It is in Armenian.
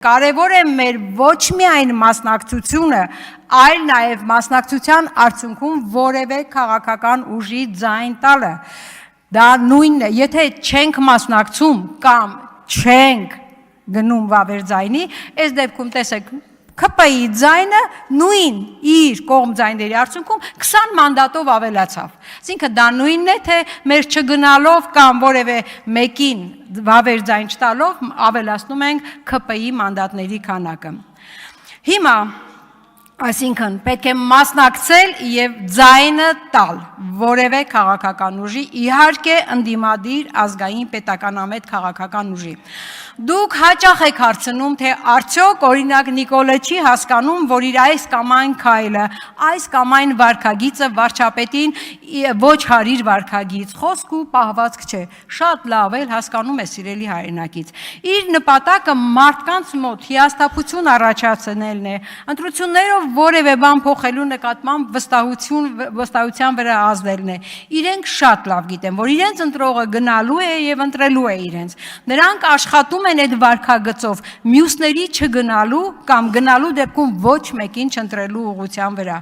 Կարևոր է մեր ոչ միայն մասնակցությունը, այլ նաև մասնակցության արդյունքում որևէ քաղաքական ուժի ձայն տալը։ Դա նույնն է, եթե չենք մասնակցում կամ չենք գնում վավեր ձայնի, այս դեպքում տեսեք ՔՊ-ի ձայնը նույն իր կողմ ձայների արդյունքում 20 մանդատով ավելացավ։ Այսինքն դա նույնն է, թե մեր չգնալով կամ որևէ մեկին վավեր ձայն չտալով ավելացնում ենք ՔՊ-ի մանդատների քանակը։ Հիմա, այսինքն պետք է մասնակցել եւ ձայնը տալ որևէ քաղաքական ուժի, իհարկե ընդդիմադիր ազգային պետականամետ քաղաքական ուժի։ Դուք հաճախ եք հարցնում, թե արդյոք օրինակ Նիկոլը չի հասկանում, որ իր այս կամ այն քայլը, այս կամ այն վարքագիծը վարչապետին ոչ հարիր վարքագիծ, խոսք ու պահվածք չէ։ Շատ լավ էլ հասկանում է սիրելի հայրենակից։ Իր նպատակը մարդկանց մոտ հիասթափություն առաջացնելն է, ընտրություններով որևէ բան փոխելու նկատմամբ վստահության վրա ազդելն է։ Իրենք շատ լավ գիտեն, որ իրենց ընտրողը գնալու է եւ ընտրելու է իրենց։ Նրանք աշխատում են այդ վարքագծով մյուսների չգնալու կամ գնալու դեպքում ոչ մեկին չընտրելու ուղղության վրա։